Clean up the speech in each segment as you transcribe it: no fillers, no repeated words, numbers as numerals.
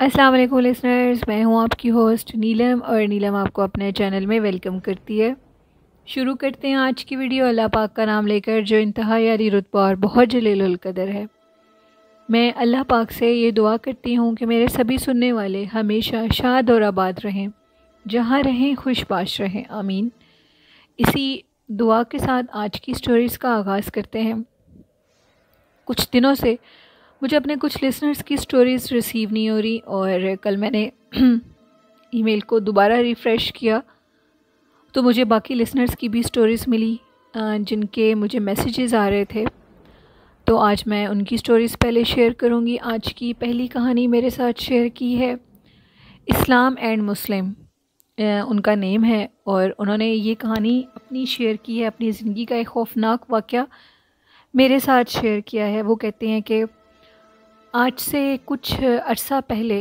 अस्सलाम वालेकुम लिसनर्स, मैं हूं आपकी होस्ट नीलम और नीलम आपको अपने चैनल में वेलकम करती है। शुरू करते हैं आज की वीडियो अल्लाह पाक का नाम लेकर जो इंतहा यारी रुतबा और बहुत जलीलुल कदर है। मैं अल्लाह पाक से ये दुआ करती हूँ कि मेरे सभी सुनने वाले हमेशा शाद और आबाद रहें, जहाँ रहें खुशबाश रहें, आमीन। इसी दुआ के साथ आज की स्टोरीज़ का आगाज़ करते हैं। कुछ दिनों से मुझे अपने कुछ लिसनर्स की स्टोरीज़ रिसीव नहीं हो रही और कल मैंने ईमेल को दोबारा रिफ़्रेश किया तो मुझे बाकी लिसनर्स की भी स्टोरीज़ मिली जिनके मुझे मैसेजेस आ रहे थे। तो आज मैं उनकी स्टोरीज़ पहले शेयर करूंगी। आज की पहली कहानी मेरे साथ शेयर की है इस्लाम एंड मुस्लिम, उनका नेम है और उन्होंने ये कहानी अपनी शेयर की है, अपनी ज़िंदगी का एक खौफनाक वाक़या मेरे साथ शेयर किया है। वो कहते हैं कि आज से कुछ अरसा पहले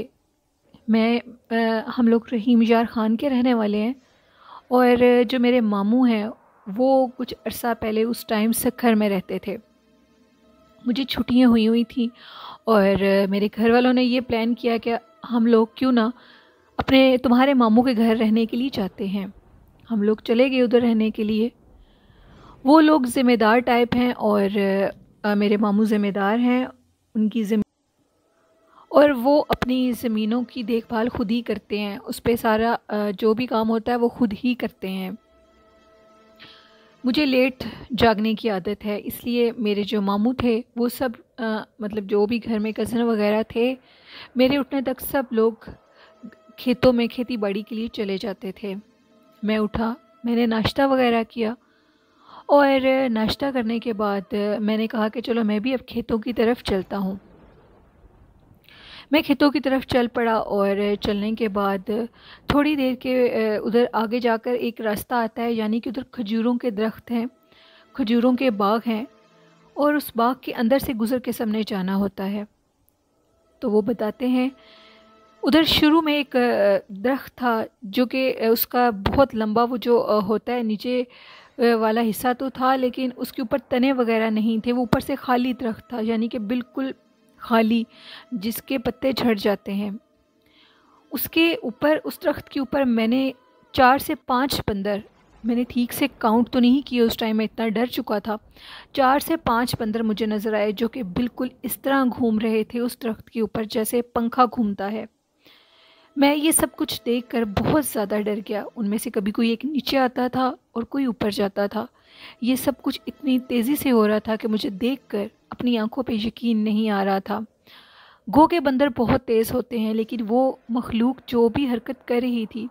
हम लोग रहीम यार ख़ान के रहने वाले हैं और जो मेरे मामू हैं वो कुछ अरसा पहले उस टाइम सक्खर में रहते थे। मुझे छुट्टियां हुई थी और मेरे घर वालों ने ये प्लान किया कि हम लोग क्यों ना अपने तुम्हारे मामू के घर रहने के लिए जाते हैं। हम लोग चले गए उधर रहने के लिए। वो लोग ज़िम्मेदार टाइप हैं और मेरे मामू ज़िम्मेदार हैं। उनकी और वो अपनी ज़मीनों की देखभाल खुद ही करते हैं, उस पे सारा जो भी काम होता है वो खुद ही करते हैं। मुझे लेट जागने की आदत है, इसलिए मेरे जो मामू थे वो सब मतलब जो भी घर में कज़न वगैरह थे, मेरे उठने तक सब लोग खेतों में खेती बाड़ी के लिए चले जाते थे। मैं उठा, मैंने नाश्ता वगैरह किया और नाश्ता करने के बाद मैंने कहा कि चलो मैं भी अब खेतों की तरफ चलता हूँ। मैं खेतों की तरफ चल पड़ा और चलने के बाद थोड़ी देर के उधर आगे जाकर एक रास्ता आता है, यानी कि उधर खजूरों के दरख्त हैं, खजूरों के बाग हैं और उस बाग के अंदर से गुज़र के सामने जाना होता है। तो वो बताते हैं उधर शुरू में एक दरख्त था जो कि उसका बहुत लंबा वो जो होता है नीचे वाला हिस्सा तो था, लेकिन उसके ऊपर तने वगैरह नहीं थे। वो ऊपर से खाली दरख्त था, यानी कि बिल्कुल खाली, जिसके पत्ते झड़ जाते हैं। उसके ऊपर, उस दरख्त के ऊपर मैंने 4 से 5 बंदर, मैंने ठीक से काउंट तो नहीं किए, उस टाइम मैं इतना डर चुका था। 4 से 5 बंदर मुझे नज़र आए जो कि बिल्कुल इस तरह घूम रहे थे उस दरख्त के ऊपर जैसे पंखा घूमता है। मैं ये सब कुछ देखकर बहुत ज़्यादा डर गया। उनमें से कभी कोई एक नीचे आता था और कोई ऊपर जाता था। ये सब कुछ इतनी तेज़ी से हो रहा था कि मुझे देखकर अपनी आंखों पे यकीन नहीं आ रहा था। गो के बंदर बहुत तेज़ होते हैं, लेकिन वो मखलूक जो भी हरकत कर रही थी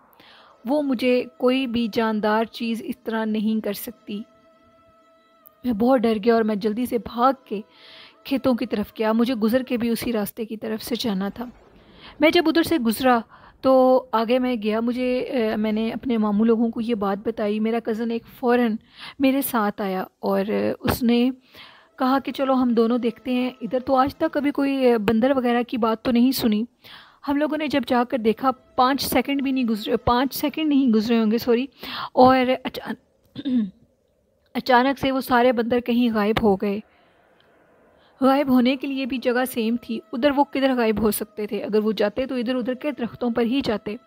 वो मुझे कोई भी जानदार चीज़ इस तरह नहीं कर सकती। मैं बहुत डर गया और मैं जल्दी से भाग के खेतों की तरफ गया। मुझे गुज़र के भी उसी रास्ते की तरफ से जाना था। मैं जब उधर से गुज़रा तो आगे मैं गया, मैंने अपने मामू लोगों को ये बात बताई। मेरा कज़न एक फ़ौरन मेरे साथ आया और उसने कहा कि चलो हम दोनों देखते हैं। इधर तो आज तक कभी कोई बंदर वगैरह की बात तो नहीं सुनी। हम लोगों ने जब जाकर देखा 5 सेकंड भी नहीं गुजरे, 5 सेकंड नहीं गुजरे होंगे, सॉरी, और अचानक से वो सारे बंदर कहीं गायब हो गए। गायब होने के लिए भी जगह सेम थी, उधर वो किधर गायब हो सकते थे? अगर वो जाते तो इधर उधर के दरख्तों पर ही जाते।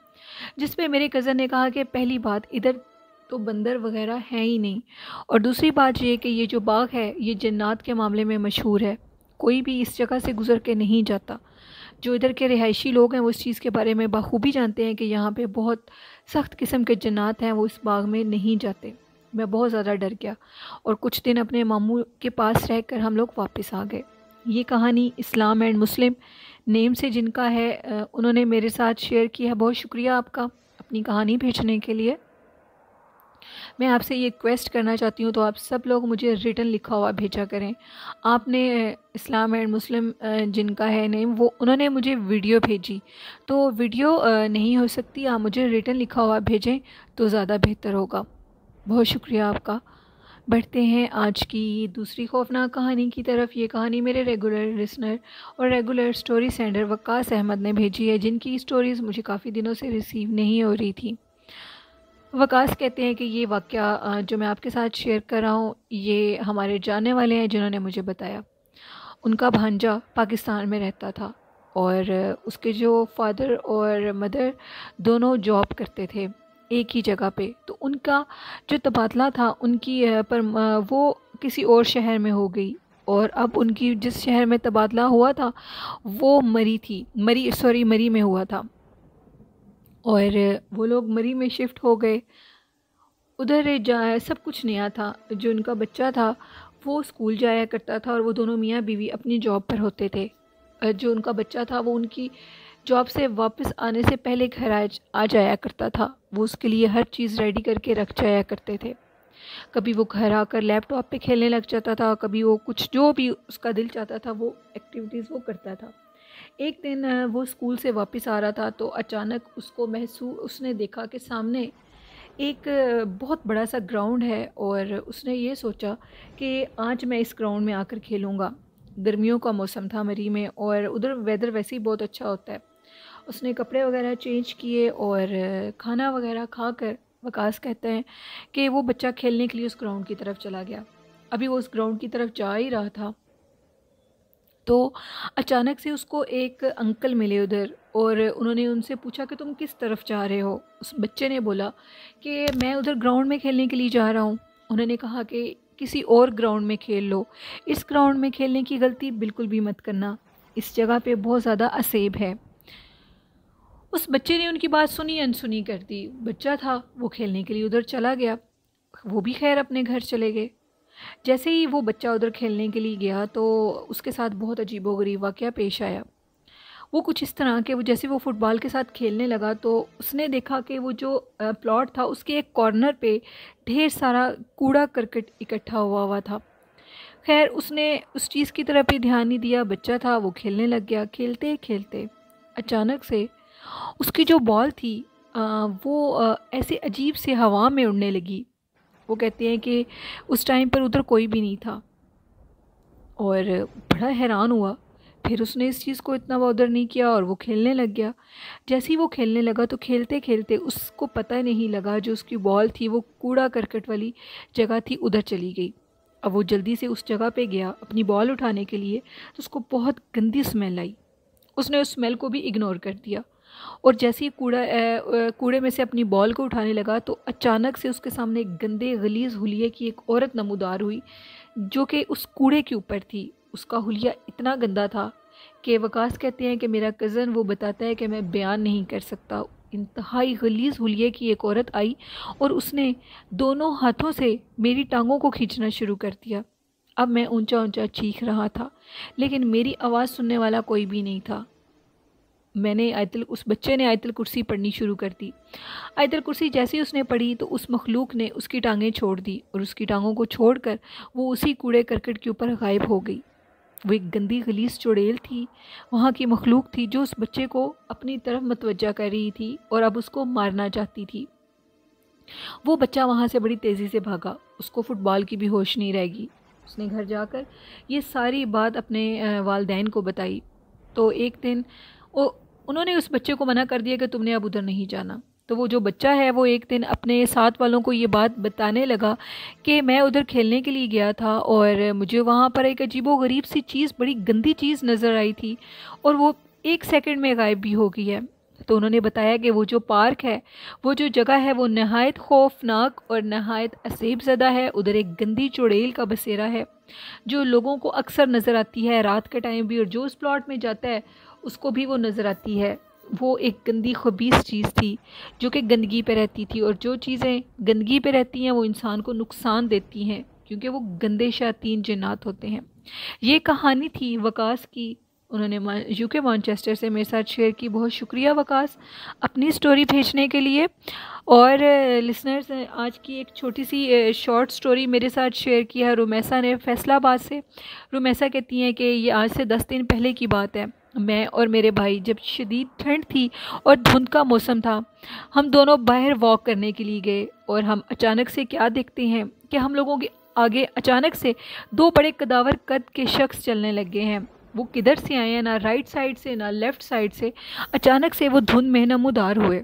जिस पे मेरे कज़न ने कहा कि पहली बात, इधर तो बंदर वगैरह हैं ही नहीं, और दूसरी बात ये कि ये जो बाग है ये जन्नात के मामले में मशहूर है। कोई भी इस जगह से गुज़र के नहीं जाता। जो इधर के रिहायशी लोग हैं वो इस चीज़ के बारे में बखूबी जानते हैं कि यहाँ पे बहुत सख्त किस्म के जन्नात हैं, वो इस बाग में नहीं जाते। मैं बहुत ज़्यादा डर गया और कुछ दिन अपने मामू के पास रहकर हम लोग वापस आ गए। ये कहानी इस्लाम एंड मुस्लिम नेम से जिनका है उन्होंने मेरे साथ शेयर की है। बहुत शुक्रिया आपका अपनी कहानी भेजने के लिए। मैं आपसे ये रिक्वेस्ट करना चाहती हूँ, तो आप सब लोग मुझे रिटन लिखा हुआ भेजा करें। आपने इस्लाम एंड मुस्लिम जिनका है नेम, वो उन्होंने मुझे वीडियो भेजी, तो वीडियो नहीं हो सकती, आप मुझे रिटन लिखा हुआ भेजें तो ज़्यादा बेहतर होगा। बहुत शुक्रिया आपका। बढ़ते हैं आज की दूसरी खौफनाक कहानी की तरफ। ये कहानी मेरे रेगुलर लिसनर और रेगुलर स्टोरी सेंडर वक्कास अहमद ने भेजी है, जिनकी स्टोरीज़ मुझे काफ़ी दिनों से रिसीव नहीं हो रही थी। वकास कहते हैं कि ये वाक़या जो मैं आपके साथ शेयर कर रहा हूँ ये हमारे जानने वाले हैं जिन्होंने मुझे बताया। उनका भांजा पाकिस्तान में रहता था और उसके जो फादर और मदर दोनों जॉब करते थे एक ही जगह पे। तो उनका जो तबादला था उनकी वो किसी और शहर में हो गई, और अब उनकी जिस शहर में तबादला हुआ था वो मरी में हुआ था, और वो लोग मरी में शिफ्ट हो गए। उधर जा सब कुछ नया था। जो उनका बच्चा था वो स्कूल जाया करता था, और वो दोनों मियाँ बीवी अपनी जॉब पर होते थे। जो उनका बच्चा था वो उनकी जॉब से वापस आने से पहले घर आ जाया करता था। वो उसके लिए हर चीज़ रेडी करके रख जाया करते थे। कभी वो घर आकर लैपटॉप पे खेलने लग जाता था, कभी वो कुछ जो भी उसका दिल चाहता था वो एक्टिविटीज़ वो करता था। एक दिन वो स्कूल से वापस आ रहा था तो अचानक उसने देखा कि सामने एक बहुत बड़ा सा ग्राउंड है, और उसने ये सोचा कि आज मैं इस ग्राउंड में आकर खेलूँगा। गर्मियों का मौसम था मरी में, और उधर वेदर वैसे ही बहुत अच्छा होता है। उसने कपड़े वगैरह चेंज किए और खाना वगैरह खाकर वकास कहते हैं कि वो बच्चा खेलने के लिए उस ग्राउंड की तरफ चला गया। अभी वो उस ग्राउंड की तरफ जा ही रहा था तो अचानक से उसको एक अंकल मिले उधर, और उन्होंने उनसे पूछा कि तुम किस तरफ जा रहे हो। उस बच्चे ने बोला कि मैं उधर ग्राउंड में खेलने के लिए जा रहा हूँ। उन्होंने कहा कि किसी और ग्राउंड में खेल लो, इस ग्राउंड में खेलने की गलती बिल्कुल भी मत करना, इस जगह पे बहुत ज़्यादा असेब है। उस बच्चे ने उनकी बात सुनी अनसुनी कर दी। बच्चा था वो खेलने के लिए उधर चला गया, वो भी खैर अपने घर चले गए। जैसे ही वो बच्चा उधर खेलने के लिए गया तो उसके साथ बहुत अजीबोगरीब वाक़या पेश आया। वो कुछ इस तरह के, वो जैसे वो फ़ुटबॉल के साथ खेलने लगा तो उसने देखा कि वो जो प्लॉट था उसके एक कॉर्नर पे ढेर सारा कूड़ा करकट इकट्ठा हुआ हुआ था। खैर उसने उस चीज़ की तरफ भी ध्यान नहीं दिया, बच्चा था वो खेलने लग गया। खेलते खेलते अचानक से उसकी जो बॉल थी वो ऐसे अजीब से हवा में उड़ने लगी। वो कहते हैं कि उस टाइम पर उधर कोई भी नहीं था, और बड़ा हैरान हुआ। फिर उसने इस चीज़ को इतना बॉदर नहीं किया और वो खेलने लग गया। जैसे ही वो खेलने लगा तो खेलते खेलते उसको पता नहीं लगा जो उसकी बॉल थी वो कूड़ा करकट वाली जगह थी उधर चली गई। अब वो जल्दी से उस जगह पे गया अपनी बॉल उठाने के लिए, तो उसको बहुत गंदी स्मेल आई। उसने उस स्मेल को भी इग्नोर कर दिया, और जैसे ही कूड़े में से अपनी बॉल को उठाने लगा तो अचानक से उसके सामने एक गंदे गलीज़ हुलिये की एक औरत नमूदार हुई, जो कि उस कूड़े के ऊपर थी। उसका हुलिया इतना गंदा था कि वकास कहते हैं कि मेरा कज़न वो बताता है कि मैं बयान नहीं कर सकता। इंतहाई गलीज़ हुलिये की एक औरत आई और उसने दोनों हाथों से मेरी टांगों को खींचना शुरू कर दिया। अब मैं ऊंचा ऊंचा चीख रहा था, लेकिन मेरी आवाज़ सुनने वाला कोई भी नहीं था। उस बच्चे ने आयतुल कुर्सी पढ़नी शुरू कर दी। आयतुल कुर्सी जैसे ही उसने पढ़ी तो उस मखलूक ने उसकी टांगें छोड़ दी, और उसकी टांगों को छोड़कर वो उसी कूड़े करकट के ऊपर गायब हो गई। वो एक गंदी गलीस चुड़ैल थी, वहाँ की मखलूक थी जो उस बच्चे को अपनी तरफ मतवज्जा कर रही थी और अब उसको मारना चाहती थी। वो बच्चा वहाँ से बड़ी तेज़ी से भागा, उसको फ़ुटबॉल की भी होश नहीं रहेगी। उसने घर जाकर ये सारी बात अपने वालिदैन को बताई। तो एक दिन उन्होंने उस बच्चे को मना कर दिया कि तुमने अब उधर नहीं जाना। तो वो जो बच्चा है वो एक दिन अपने साथ वालों को ये बात बताने लगा कि मैं उधर खेलने के लिए गया था और मुझे वहाँ पर एक अजीबोगरीब सी चीज़, बड़ी गंदी चीज़ नज़र आई थी और वो 1 सेकंड में गायब भी हो गई है। तो उन्होंने बताया कि वो जो पार्क है, वो जो जगह है, वो नहायत खौफनाक और नहायत असेब ज़दा है। उधर एक गंदी चुड़ैल का बसेरा है जो लोगों को अक्सर नज़र आती है रात के टाइम भी, और जो उस प्लॉट में जाता है उसको भी वो नज़र आती है। वो एक गंदी खबीस चीज़ थी जो कि गंदगी पे रहती थी, और जो चीज़ें गंदगी पे रहती हैं वो इंसान को नुकसान देती हैं क्योंकि वो गंदे शैतान जिन्नात होते हैं। ये कहानी थी वकास की। उन्होंने यूके मैनचेस्टर से मेरे साथ शेयर की। बहुत शुक्रिया वकास अपनी स्टोरी भेजने के लिए। और लिसनर्स, आज की एक छोटी सी शॉर्ट स्टोरी मेरे साथ शेयर की है रुमैसा ने फैसलाबाद से। रुमैसा कहती हैं कि ये आज से 10 दिन पहले की बात है। मैं और मेरे भाई, जब शदीद ठंड थी और धुंध का मौसम था, हम दोनों बाहर वॉक करने के लिए गए और हम अचानक से क्या देखते हैं कि हम लोगों के आगे अचानक से 2 बड़े कदावर कद के शख्स चलने लगे हैं। वो किधर से आए हैं, ना राइट साइड से ना लेफ़्ट साइड से। अचानक से वो धुंध में नमूदार हुए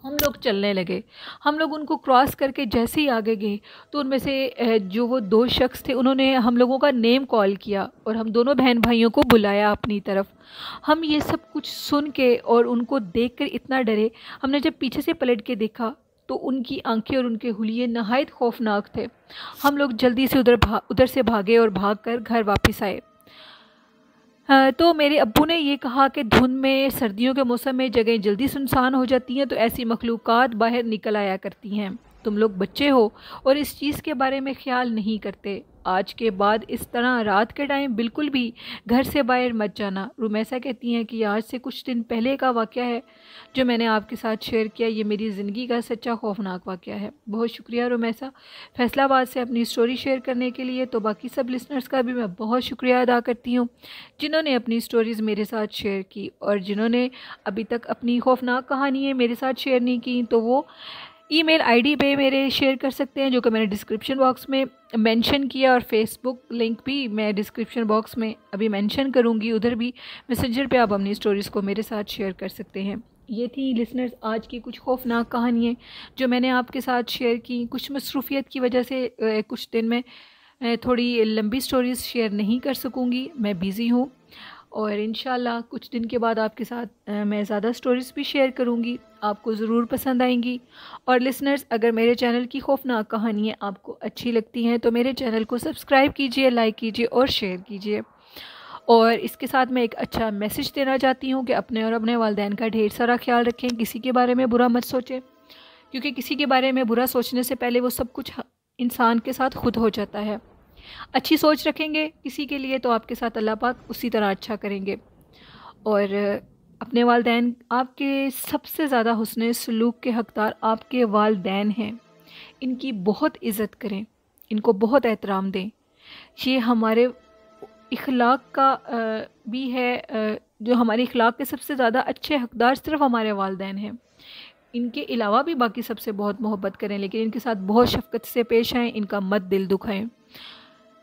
हम लोग चलने लगे। हम लोग उनको क्रॉस करके जैसे ही आगे गए तो उनमें से जो वो 2 शख्स थे उन्होंने हम लोगों का नेम कॉल किया और हम दोनों बहन भाइयों को बुलाया अपनी तरफ। हम ये सब कुछ सुन के और उनको देखकर इतना डरे, हमने जब पीछे से पलट के देखा तो उनकी आंखें और उनके हुलिये नहायत खौफनाक थे। हम लोग जल्दी से उधर से भागे और भाग कर घर वापस आए। तो मेरे अब्बू ने ये कहा कि धुंध में सर्दियों के मौसम में जगह जल्दी सुनसान हो जाती हैं तो ऐसी मखलूक़ात बाहर निकल आया करती हैं। तुम लोग बच्चे हो और इस चीज़ के बारे में ख्याल नहीं करते। आज के बाद इस तरह रात के टाइम बिल्कुल भी घर से बाहर मत जाना। रुमैसा कहती हैं कि आज से कुछ दिन पहले का वाक़या है जो मैंने आपके साथ शेयर किया। ये मेरी ज़िंदगी का सच्चा खौफनाक वाक़या है। बहुत शुक्रिया रुमैसा फैसलाबाद से अपनी स्टोरी शेयर करने के लिए। तो बाकी सब लिसनर्स का भी मैं बहुत शुक्रिया अदा करती हूँ जिन्होंने अपनी स्टोरीज़ मेरे साथ शेयर की, और जिन्होंने अभी तक अपनी खौफनाक कहानियाँ मेरे साथ शेयर नहीं की तो वो ईमेल आईडी पे मेरे शेयर कर सकते हैं जो कि मैंने डिस्क्रिप्शन बॉक्स में मेंशन किया, और फेसबुक लिंक भी मैं डिस्क्रिप्शन बॉक्स में अभी मेंशन करूँगी। उधर भी मैसेंजर पे आप अपनी स्टोरीज़ को मेरे साथ शेयर कर सकते हैं। ये थी लिसनर्स आज की कुछ खौफनाक कहानियाँ जो मैंने आपके साथ शेयर की। कुछ मसरूफ़ियत की वजह से कुछ दिन में थोड़ी लंबी स्टोरीज़ शेयर नहीं कर सकूँगी, मैं बिज़ी हूँ। और इंशाल्लाह कुछ दिन के बाद आपके साथ मैं ज़्यादा स्टोरीज़ भी शेयर करूँगी, आपको ज़रूर पसंद आएंगी। और लिसनर्स अगर मेरे चैनल की खौफनाक कहानियाँ आपको अच्छी लगती हैं तो मेरे चैनल को सब्सक्राइब कीजिए, लाइक कीजिए और शेयर कीजिए। और इसके साथ मैं एक अच्छा मैसेज देना चाहती हूँ कि अपने और अपने वालिदैन का ढेर सारा ख्याल रखें। किसी के बारे में बुरा मत सोचें, क्योंकि किसी के बारे में बुरा सोचने से पहले वो सब कुछ इंसान के साथ खुद हो जाता है। अच्छी सोच रखेंगे किसी के लिए तो आपके साथ अल्लाह पाक उसी तरह अच्छा करेंगे। और अपने वालिदैन, आपके सबसे ज़्यादा हुस्न सलूक के हकदार आपके वालिदैन हैं। इनकी बहुत इज़्ज़त करें, इनको बहुत एहतराम दें। ये हमारे इखलाक का भी है, जो हमारे इखलाक के सबसे ज़्यादा अच्छे हकदार सिर्फ हमारे वालिदैन हैं। इनके अलावा भी बाकी सबसे बहुत मोहब्बत करें, लेकिन इनके साथ बहुत शफ़क़त से पेश आएँ, इनका मत दिल दुखाएं।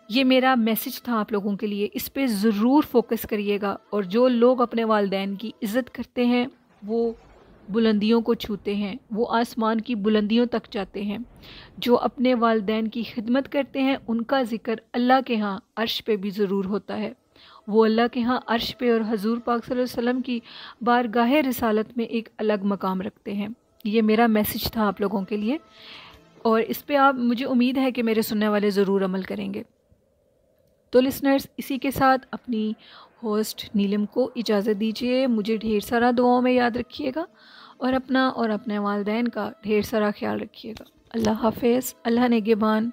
ये मेरा मैसेज था आप लोगों के लिए, इस पे ज़रूर फोकस करिएगा। और जो लोग अपने वालिदैन की इज़्ज़त करते हैं वो बुलंदियों को छूते हैं, वो आसमान की बुलंदियों तक जाते हैं। जो अपने वालिदैन की खिदमत करते हैं उनका ज़िक्र अल्लाह के यहाँ अर्श पे भी ज़रूर होता है। वो अल्लाह के यहाँ अर्श पे और हजूर पाक सल्लल्लाहु अलैहि वसल्लम की बारगाह रिसालत में एक अलग मकाम रखते हैं। ये मेरा मैसेज था आप लोगों के लिए, और इस पे आप, मुझे उम्मीद है कि मेरे सुनने वाले ज़रूर अमल करेंगे। तो लिसनर्स इसी के साथ अपनी होस्ट नीलम को इजाज़त दीजिए। मुझे ढेर सारा दुआओं में याद रखिएगा और अपना और अपने वालिदैन का ढेर सारा ख्याल रखिएगा। अल्लाह हाफ़िज़, अल्लाह नेगेबान।